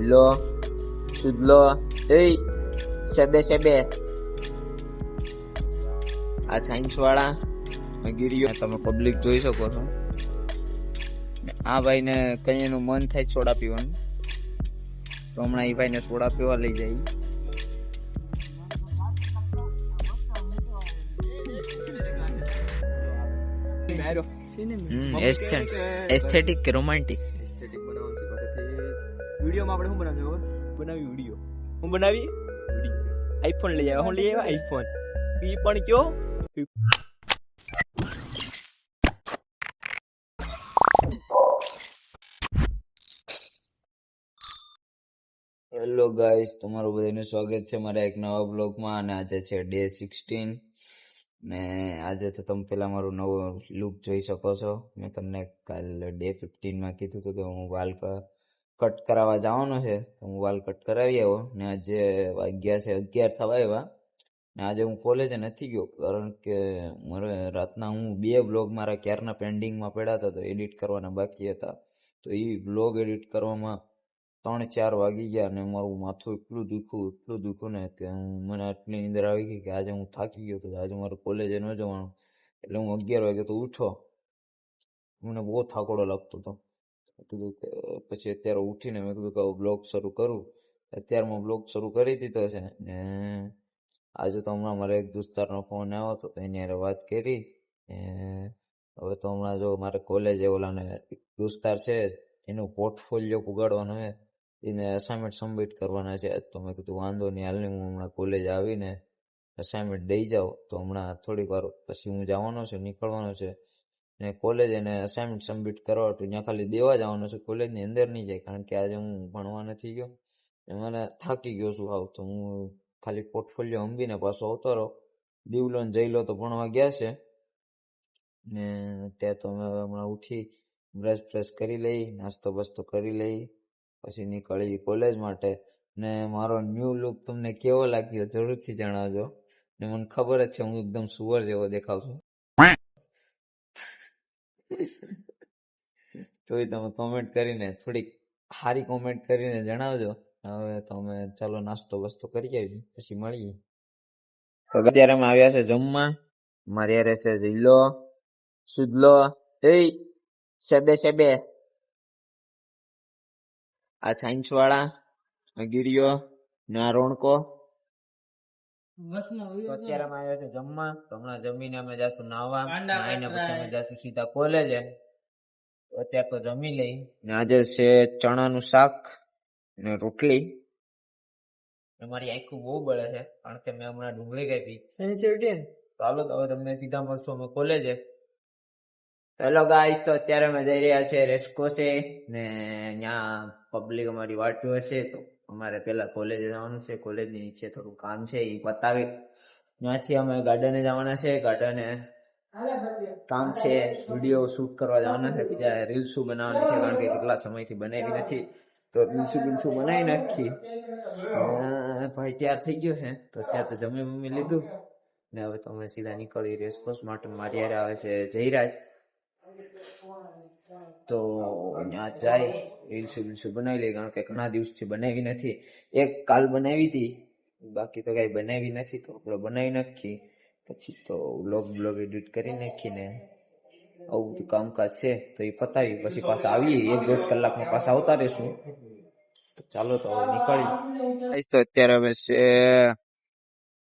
Zillo, Sudlo, hey, Sebe. આ science વાળા ગીરીઓ તમે પબ્લિક જોઈ શકો છો. આ ભાઈ ને કઈ એનું મન થાય સોડા પીવાનું, તો હમણાં એ ભાઈ ને સોડા પીવા લઈ જાય. એસ્થેટિક કે રોમાન્ટિક? એસ્થેટિક બનાવવાનું છે પાછળથી. વિડીયોમાં આપણે શું બનાવ્યું? બનાવી વિડીયો. હું બનાવી વિડીયો. આઈફોન લઈ આવ્યા. હું લઈ આવ્યા આઈફોન. ઈ પણ કયો? હેલો ગાઈસ, તમારું બધાનું સ્વાગત છે મારા એક નવા બ્લોગમાં. અને આજે છે ડે 16 ને આજે તો તમે પેલા મારું નવો લુક જોઈ શકો છો. મેં તમને કાલે ડે 15માં કીધું હતું કે હું વાલ કટ કરાવવા જવાનો છે, તો હું વાલ કટ કરાવી આવ્યો. ને આજે વાગ્યા છે 11 થવા આવ્યા. ને આજે હું કોલેજે નથી ગયો, કારણ કે મારે રાતના હું 2 બ્લોગ મારા ક્યારના પેન્ડિંગમાં પડ્યા હતા, તો એડિટ કરવાના બાકી હતા. તો એ બ્લોગ એડિટ કરવામાં 3-4 વાગી ગયા અને મારું માથું એટલું દુખ્યું ને કે મને આટલી નીંદર આવી ગઈ કે આજે હું થાકી ગયો હતો. આજે મારે કોલેજે ન જવાનું, એટલે હું 11 વાગે તો ઉઠો. મને બહુ થાકોડો લાગતો હતો. કીધું કે પછી અત્યારે ઉઠીને મેં કીધું કે બ્લોગ શરૂ કરું. અત્યારમાં બ્લોગ શરૂ કરી દીધો છે. ને આજે તો હમણાં મારે એક દોસ્તારનો ફોન આવ્યો હતો, તો એની હારે વાત કરી. હવે તો હમણાં જો મારે કોલેજે ઓલાને એક દોસ્તાર છે એનું પોર્ટફોલિયો ઉગાડવાનો છે, એને અસાઇનમેન્ટ સબમિટ કરવાના છે. તો મેં કીધું વાંધો નહીં, હાલ ને હું હમણાં કોલેજ આવીને અસાઇનમેન્ટ દઈ જાઉં. તો હમણાં થોડીક વાર પછી હું જવાનો છે, નીકળવાનો છે. ને કોલેજ એને અસાઇનમેન્ટ સબમિટ કરવા હતું, ત્યાં ખાલી દેવા જવાનો છે, કોલેજની અંદર નહીં જાય. કારણ કે આજે હું ભણવા નથી ગયો, મને થાકી ગયો છું હાવ. તો હું ખાલી પોર્ટફોલિયો અંબીને પાછો આવતો રહો. દીવલો ને જઈલો તો ભણવા ગયા છે. ને ત્યાં તો અમે હમણાં ઉઠી બ્રશ કરી લઈ, નાસ્તો બસ્તો કરી લઈ, પછી નીકળી કોલેજ માટે. ને મારો ન્યૂ લુક તમને કેવો લાગ્યો જરૂરથી જણાવજો. ને મને ખબર જ છે હું એકદમ સુવર જેવો દેખાવ છું, તોય તમે કોમેન્ટ કરીને થોડીક સારી કોમેન્ટ કરીને જણાવજો. હવે તમે ચાલો નાસ્તો બસ્તો કરી આવી, પછી મળીએ. તો અત્યારે અમે આવ્યા છે જમવા. મારી યારે છે ઝીલો, સુદલો, સેબે. આ સાયન્સ વાળા ગીરીઓ ને આ રોણકો. તો અત્યારે અમે આવ્યા છે જમવા. તો હમણાં જમીને અમે જાશું નાવા, નાઈને પછી અમે જાશું સીધા કોલેજે. અત્યારે તો જમી લઈ. ને આજે છે ચણાનું શાક ને રોટલી. મારી આંખું બહુ બળે છે, કારણ કે મેં હમણાં ડુંગળી કાપી. તો હાલો, તો હવે તમને સીધા મળશું અમે કોલેજે. હેલો ગાઈસ, તો અત્યારે અમે જઈ રહ્યા છે રેસકોસે. ને ત્યાં પબ્લિક અમારી વાટ જોવે છે. તો અમારે પેલા કોલેજે જવાનું છે. કોલેજની નીચે થોડું કામ છે, એ પતાવી ત્યાંથી અમે ગાર્ડને જવાના છે. ગાર્ડને કામ છે, વિડીયો શૂટ કરવા જવાના છે, બીજા રીલ્સો બનાવવાની છે, કારણ કે કેટલા સમયથી બનાવી નથી. તો રીલ્સો બનાવી નાખી. ભાઈ તૈયાર થઈ ગયો છે, તો અત્યારે તો જમી લીધું ને હવે તો અમે સીધા નીકળી રેસકોર્સ માટે. મારી હારે આવે છે જયરાજ. તો ત્યાં જાય રીલ્સો બનાવી લે, કારણ કે ઘણા દિવસથી બનાવી નથી. એક કાલ બનાવી હતી, બાકી તો કઈ બનાવી નથી. તો આપણે બનાવી નાખી, પછી તો બ્લોગ એડિટ કરી નાખીને આવું બધું કામકાજ છે તો એ પતાવી પછી પાછા આવીએ. 1-1.5 કલાકમાં પાછા આવતા રહેશું. તો ચાલો, તો હવે નીકળી. તો અત્યારે હવે છે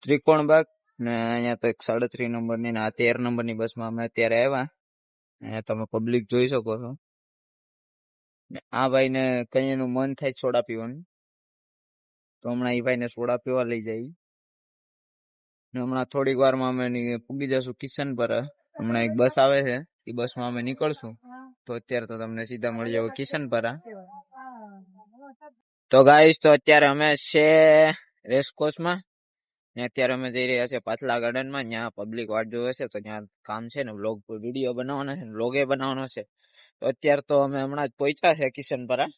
ત્રિકોણબાગ ને અહીંયા તો એક 37 નંબરની ને આ 13 નંબરની બસમાં અમે અત્યારે આવ્યા. અહીંયા તમે પબ્લિક જોઈ શકો છો. આ ભાઈ ને કઈ એનું મન થાય સોડા પીવાનું, તો હમણાં એ ભાઈ ને સોડા પીવા લઈ જાય. ને હમણાં થોડીક વારમાં અમે પૂગી જશું કિશનપરા. હમણાં એક બસ આવે છે, એ બસમાં અમે નીકળશું. તો અત્યારે તો તમને સીધા મળી જાવ કિશનપરા. તો ગાઈસ, તો અત્યારે અમે છે રેસકોર્સમાં. અત્યારે અમે જઈ રહ્યા છીએ પાછલા ગાર્ડનમાં. ત્યાં પબ્લિક વાટ જોવે છે, તો ત્યાં કામ છે ને વ્લોગ વિડીયો બનાવવાનો છે, વ્લોગે બનાવવાનો છે. તો અત્યારે તો અમે હમણાં જ પહોંચ્યા છે કિશનપરા.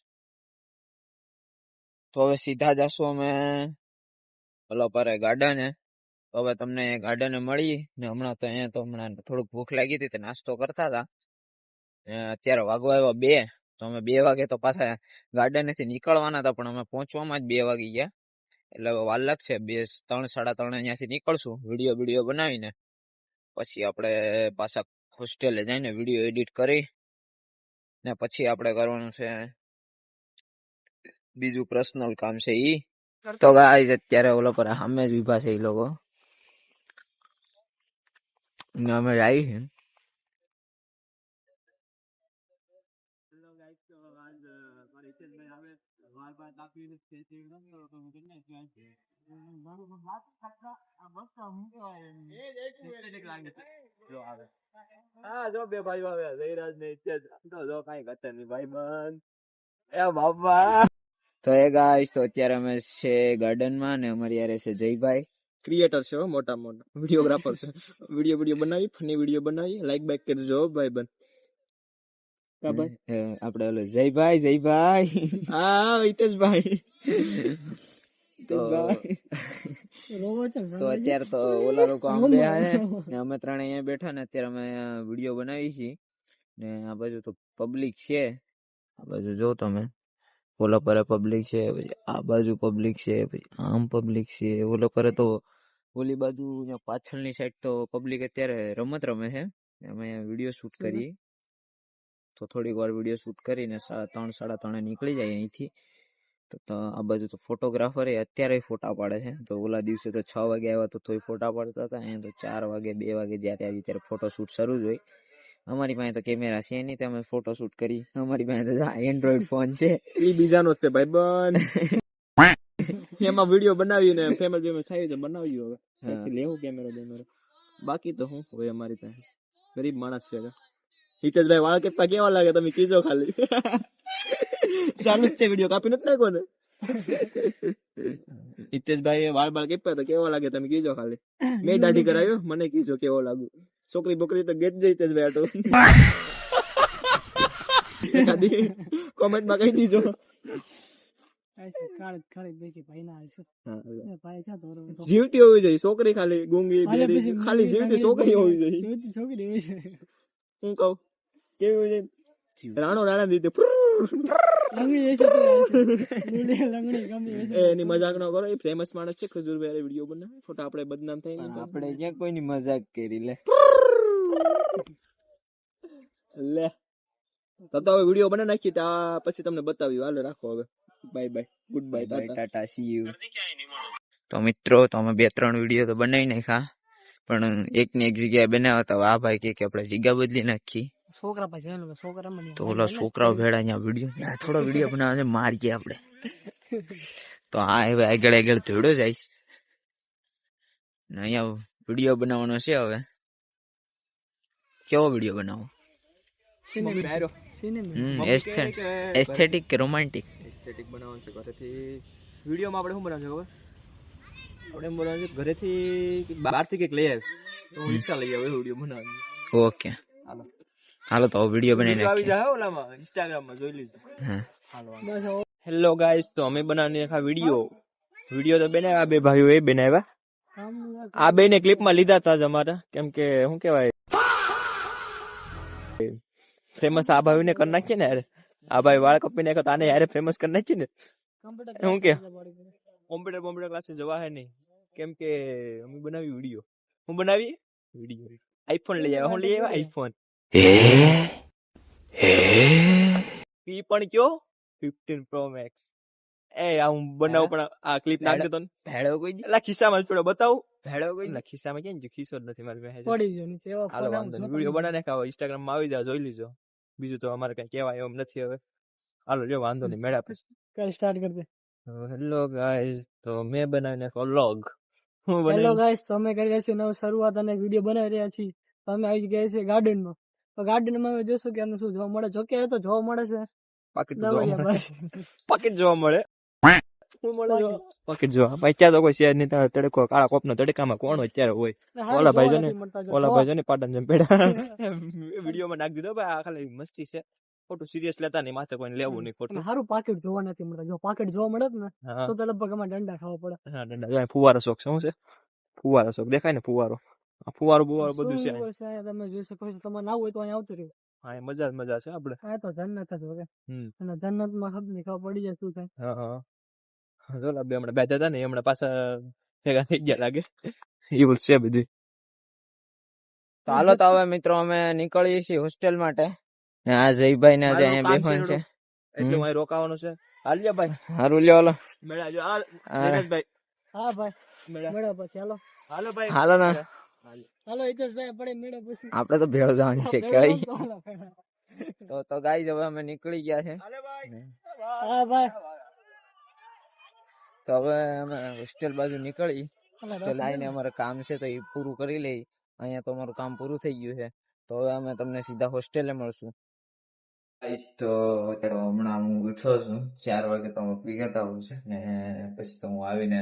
તો હવે સીધા જશું અમે ઓલો પર ગાર્ડને. તો હવે તમને ગાર્ડને મળી ને હમણાં તો અહીંયા તો હમણાં થોડુંક ભૂખ લાગી હતી, નાસ્તો કરતા હતા. અત્યારે વાગવા આવ્યા 2 તો અમે 2 વાગે તો પાછા ગાર્ડનેથી નીકળવાના હતા, પણ અમે પહોંચવામાં જ 2 વાગી ગયા. એટલે હવે વાર લાગશે. 3 સાડા 3 અહીંયાથી નીકળશું વિડીયો બનાવીને. પછી આપણે પાછા હોસ્ટેલે જઈને વિડીયો એડિટ કરી ને પછી આપણે કરવાનું છે બીજું પર્સનલ કામ છે ઈ. તો ગાઈસ અત્યારે ઓલો પર સામે જ ઊભા છે ઈ લોકો ને અમે આવી છે. હેલો ગાઈસ, તો આજ મારે હિતેશભાઈ આવે વાર બાર કાપી છે તે તો હું કરીને ત્યાં છે મારું વાત કરતા આ મસ્ત હું કહેવાય એસ્થેટિક લાગે છે જો આવે. હા જો બે ભાઈઓ આવે જયરાજ ને હિતેશ. તો જો કાંઈ ઘટે નહીં ભાઈબંધ એ બાપા. તો એ ગાઈસ તો અત્યારે અમે છે ગાર્ડનમાં ને અમારી યારે છે જયભાઈ. ક્રિએટર છે હો, મોટા વિડીયોગ્રાફર છે. વિડીયો બનાવી, ફની વિડીયો બનાવી, લાઈક બાઈક કરજો ભાઈબંધ. આપણે ઓલો જયભાઈ હા હિતેશભાઈ. તો અત્યારે તો ઓલા લોકો આમ બેઠા છે ને અમે ત્રણે અહીંયા બેઠા ને અત્યારે અમે વિડીયો બનાવી છીએ ને આ બાજુ તો પબ્લિક છે. આ બાજુ જો તમે ઓલા પર પબ્લિક છે, પછી આ બાજુ પબ્લિક છે, પછી આમ પબ્લિક છે. ઓલા પર તો ઓલી બાજુ પાછળની સાઈડ તો પબ્લિક અત્યારે રમત રમે છે. અમે વિડીયો શૂટ કરીએ તો થોડીક વાર વિડીયો શૂટ કરીને 3 સાડા 3 નીકળી જાય અહીંથી. તો આ બાજુ તો ફોટોગ્રાફર અત્યારે ફોટા પાડે છે. તો ઓલા દિવસે તો 6 વાગે આવ્યા તો તોય ફોટા પાડતા હતા. અહીંયા તો 4 વાગે 2 વાગે જ્યારે આવી ત્યારે ફોટો શૂટ શરૂ જ હોય. અમારી પાસે તો કેમેરા છે નહીં, તમે ફોટો શૂટ કરી. અમારી પાસે તો એન્ડ્રોઈડ ફોન છે, એ બીજાનો છે ભાઈબંધ. એમાં વિડીયો બનાવીને ફેમસ થાય તો બનાવ્યું. હવે લેવું કેમેરો. બાકી તો શું હોય અમારી પાસે, ગરીબ માણસ છે. હિતેશભાઈ વાળ કેપા કેવા લાગે તમે કીજો ખાલી. ચાલુ જ છે વિડીયો, કાપી નથી નાખો ને. હિતેશભાઈ વાળ કેપા તો કેવા લાગે તમે કીજો ખાલી. મેં દાઢી કરાવ્યો, મને કીજો કેવો લાગુ. છોકરી બોકરી તો ગેટ જઈ હિતેશભાઈ આટો. કોમેન્ટમાં કહી દીજો. જીવતી હોવી જોઈએ છોકરી, ખાલી ગુંગી ખાલી જીવતી છોકરી હોવી જોઈએ. હું કહું કેવી હોય રાણા રીતે એની મજાક ન કરો. એ ફેમસ માણસ છે ખજૂરભાઈ, વિડીયો બનાવે ખોટા આપણે બદનામ થાય. આપણે ક્યાં કોઈની મજાક કરી લે તો હવે વિડીયો બનાવી નાખીએ પછી તમને બતાવ્યું. હાલો રાખો હવે, bye bye, good bye, Tata, C you. તો મિત્રો તો અમે 2-3 વિડીયો તો બનાવી નાખ્યા, પણ એકની એક જગ્યાએ બનાવ્યા હતા. આ ભાઈ કે આપણે જગ્યા બદલી નાખી. તો ઓલા છોકરાઓ ભેળા અહીંયા વિડીયો થોડો વિડીયો બનાવે છે, મારીએ આપણે. તો આ હવે આગળ ધોડો જાય ને અહીંયા વિડીયો બનાવવાનો છે. હવે કેવો વિડીયો બનાવો? એસ્થેટિક કે રોમાન્ટિક? એસ્થેટિક બનાવવાનું છે ઘરેથી. વિડીયોમાં આપણે શું બનાવશું ખબર? આપણે એમ બનાવવાનું છે ઘરેથી બહારથી કંઈક લઈ આવે તો હું રિક્ષા લઈ આવે વિડીયો બનાવવાનું. ઓકે હાલો તો વિડીયો બનાવી આવી જાય ઓલામાં ઇન્સ્ટાગ્રામમાં જોઈ લીધું. હાલો હેલો ગાઈસ, તો અમે બનાવવાની આખા વિડીયો તો બનાવ્યા. બે ભાઈઓ એ બનાવ્યા. આ બે ને ક્લિપમાં લીધા હતા જ અમારા, કેમ કે શું કેવાય ફેમસ આ ભાઈ ને કરી નાખીએ ને. આ ભાઈ વાળ કપી નાખો તો આને યાર ફેમસ કરી નાખીએ ને. શું કે કોમ્પ્યુટર ક્લાસીસ જવા હે નહીં, કેમ કે અમે બનાવી વિડીયો. હું બનાવી વિડીયો આઈફોન લઈ આવ્યા. હું લઈ આવ્યા આઈફોન. ઈ પણ કયો 15 Pro Max. એ હું બનાવું પણ આ ક્લિપ નાખ દેતો ને. ભેળો કોઈ એટલે ખિસ્સામાં જ પડ્યો બતાવું. ભેળો કોઈ ના ખિસ્સામાં કેમ જો ખિસ્સો જ નથી મારી પાસે. પડી ગયો નીચે. હાલો વાંધો નહીં, વિડીયો બનાવી નાખાવો, ઇન્સ્ટાગ્રામ માં આવી જાવ, જોઈ લીજો. બીજું તો અમારે કઈ કહેવાય એમ નથી હવે. હાલો લ્યો વાંધો નહીં, મેળા પછી કલ સ્ટાર્ટ કરી દે. હેલો ગાઈસ, તો મેં બનાવી નાખ્યો વ્લોગ. હેલો ગાઈસ, તો અમે કરી રહ્યા છીએ નવ શરૂઆત અને વિડીયો બનાવી રહ્યા છીએ. તો અમે આવી ગયા છીએ ગાર્ડનમાં. તો ગાર્ડનમાં અમે જોશું કે અમને શું જોવા મળે. જો કે તો જોવા મળે છે પાકીટ જોવા મળે. પાકીટ જોવા ભાઈ ત્યાં તો કોઈ શેર નહીં. તડકો કાળા કોપનો તડકામાં કોણ અત્યારે હોય? ઓલા ભાઈ જો ને પાટણ જેમ પેડા વિડીયોમાં નાખી દીધો ભાઈ. આ ખાલી મસ્તી છે, ખોટું સિરિયસ લેતા નહીં, માથે કોઈ લેવું નહીં ખોટું. સારું પાકીટ જોવા નથી મળતા. જો પાકીટ જોવા મળે ને તો લગભગ અમારે દંડા ખાવા પડે. હા દંડા. ફુવારો શોખ શું છે? ફુવારો શોખ દેખાય ને ફુવારો બધું છે. તમે જોઈ શકો છો. તમારે ના હોય તો અહીંયા આવતું રહ્યું. હા મજા જ મજા છે આપણે. આ તો જન્નત જ વગે. હમ અને જન્નતમાં ખબર ખબર પડી જાય શું થાય. હા જો બે હમણાં બેઠા હતા ને એ હમણાં પાછા ભેગા થઈ ગયા લાગે એવું છે બધું. તો હાલો તો હવે મિત્રો અમે નીકળીએ છીએ હોસ્ટેલ માટે ને આ જયભાઈ ને આજે મારું અહીંયા કામ છે બેસવાનું છે. એટલે હું અહીં રોકાવાનું છે. હાલ્યા ભાઈ હારું લ્યો હાલો. મેળા જો હાલ અરે. દિનેશભાઈ હા ભાઈ મેળા મેળો પછી હાલો. હાલો ભાઈ હાલો ને હાલો હિતેશભાઈ આપણે મેળો પછી. આપડે તો ભેળ જવાની છે મેળો કઈ. તો હાલો પેલા. તો ગાઈઝ હવે અમે નીકળી ગયા છે. હાલે ભાઈ હા ભાઈ. તો હવે અમે હોસ્ટેલ બાજુ નીકળી. હાલો, હોસ્ટેલ આવીને અમારે કામ છે તો એ પૂરું કરી લઈ. અહીંયા તો અમારું કામ પૂરું થઈ ગયું છે. તો હવે અમે તમને સીધા હોસ્ટેલે મળશું. તો હમણાં હું ઉઠ્યો છું 4 વાગે તો હું પી ગયા હોઉં છે ને પછી તો હું આવીને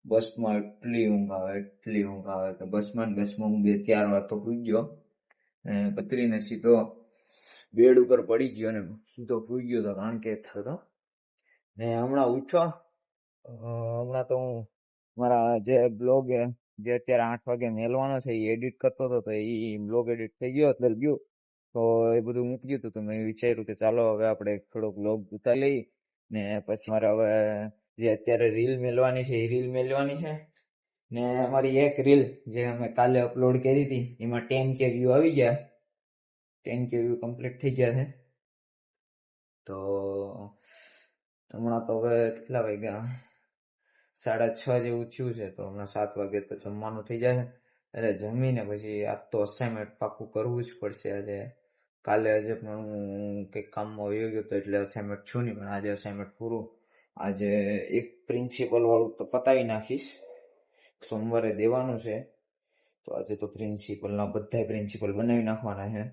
બસમાં એટલી ઊંઘ આવે કે બસમાં હું 2-4 વાર તો પૂઈ ગયો અને પતરીને સીધો બેડ ઉપર પડી ગયો ને સીધો પૂઈ ગયો તો કારણ કે થતો ને હમણાં ઉઠ્યો. હમણાં તો હું મારા જે બ્લોગ જે અત્યારે 8 વાગે મેલવાનો છે એ એડિટ કરતો હતો તો એ બ્લોગ એડિટ થઈ ગયો એટલે ગયું તો એ બધું મૂકી ગયું તો મેં વિચાર્યું કે ચાલો હવે આપણે થોડોક બ્લોગ ઉતારી લઈ ને પછી મારે હવે જે અત્યારે રીલ મેલવાની છે એ રીલ મેલવાની છે ને અમારી એક રીલ જે અમે કાલે અપલોડ કરી હતી એમાં 10K વ્યૂ આવી ગયા. 10K વ્યૂ કમ્પ્લીટ થઈ ગયા છે. તો હમણાં તો હવે કેટલા વાગ્યા 6:30 જેવું થયું છે તો હમણાં 7 વાગે તો જમવાનું થઈ જાય એટલે જમીને પછી આજ તો અસાઇનમેન્ટ પાકું કરવું જ પડશે. આજે કાલે આજે પણ હું કંઈક કામમાં વયો ગયો હતો એટલે અસાઇનમેન્ટ છું નહીં પણ આજે અસાઇનમેન્ટ પૂરું. આજે એક પ્રિન્સિપલ વાળું તો પતાવી નાખીશ. સોમવારે દેવાનું છે તો આજે તો બધા પ્રિન્સિપલ બનાવી નાખવાના છે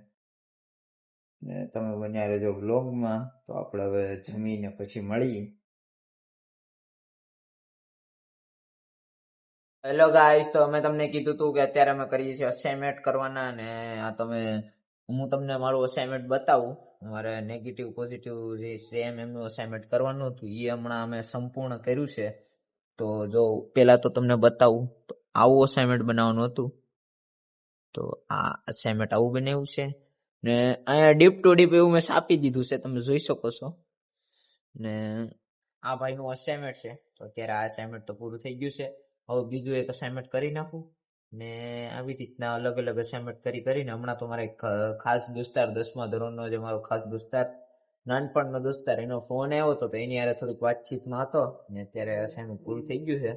ને તમે બન્યા રહેજો વ્લોગમાં. તો આપણે હવે જમીને પછી મળીએ. હેલો ગાઈસ, તો અમે તમને કીધું હતું કે અત્યારે અમે કરીએ છીએ અસાઇનમેન્ટ કરવાના અને આ હું તમને મારું અસાઇનમેન્ટ બતાવું. મારે નેગેટિવ પોઝિટિવ જે સેમ એમનું અસાઇનમેન્ટ કરવાનું હતું એ હમણાં અમે સંપૂર્ણ કર્યું છે. તો જો પેલા તો તમને બતાવું તો આવું અસાઇનમેન્ટ બનાવવાનું હતું. તો આ અસાઇનમેન્ટ આવું બનાવ્યું છે ને અહીંયા ડીપ ટુ ડીપ એવું મેં આપી દીધું છે, તમે જોઈ શકો છો. ને આ ભાઈનું અસાઇનમેન્ટ છે તો અત્યારે આ અસાઇનમેન્ટ તો પૂરું થઈ ગયું છે. હવે બીજું એક અસાઇનમેન્ટ કરી નાખું ને આવી રીતના અલગ અલગ અસાઇનમેન્ટ કરીને હમણાં તો મારા એક ખાસ દોસ્તાર 10મા ધોરણનો જે મારો ખાસ દોસ્તાર નાનપણનો દોસ્તાર એનો ફોન આવ્યો હતો તો એની હારે થોડીક વાતચીતમાં હતો ને અત્યારે અસાઇનમેન્ટ પૂરું થઈ ગયું છે.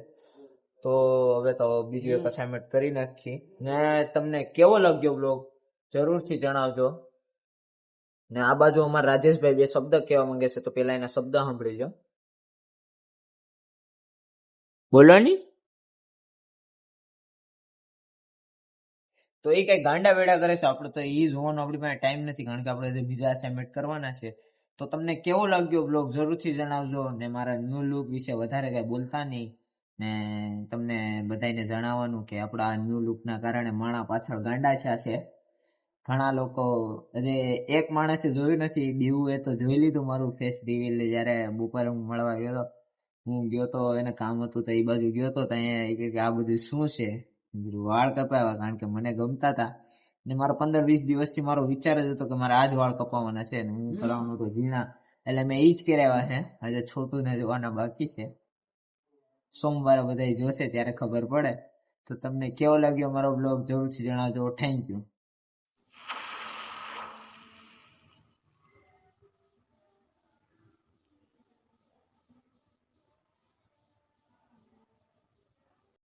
તો હવે તો બીજું એક અસાઇનમેન્ટ કરી નાખી ને તમને કેવો લાગ્યો બ્લોગ જરૂરથી જણાવજો. ને આ બાજુ અમારા રાજેશભાઈ 2 શબ્દ કહેવા માંગે છે તો પેલા એના શબ્દ સાંભળી લો. બોલો ની. તો એ કઈ ગાંડા વેડા કરે છે, આપણે તો એ જોવાનો આપણી પાસે ટાઈમ નથી કારણ કે આપણે જે બીજા અસાઇનમેન્ટ કરવાના છે. તો તમને કેવો લાગ્યો બ્લોગ જરૂરથી જણાવજો ને મારા ન્યૂ લુક વિશે વધારે કઈ બોલતા નહીં ને તમને બધાને જણાવવાનું કે આપણા ન્યૂ લુકના કારણે માણા પાછળ ગાંડા થયા છે. ઘણા લોકો એક માણસે જોયું નથી, દીવું એ તો જોઈ લીધું મારું ફેસ રિવીલ જયારે બપોરે હું મળવા ગયો હતો. હું ગયો તો એને કામ હતું તો એ બાજુ ગયો તો ત્યાં આ બધું શું છે, વાળ કપાવ્યા કારણ કે મને ગમતા હતા ને મારો 15-20 દિવસથી મારો વિચાર જ હતો કે મારે આજ વાળ કપાવવાના છે ને હું કરાવવાનું તો ઝીણા એટલે મેં ઈ જ કરાવ્યા છે. આજે છોટું ને જોવાના બાકી છે. સોમવારે બધા જોશે ત્યારે ખબર પડે. તો તમને કેવો લાગ્યો મારો બ્લોગ જરૂરથી જણાવજો. Thank you.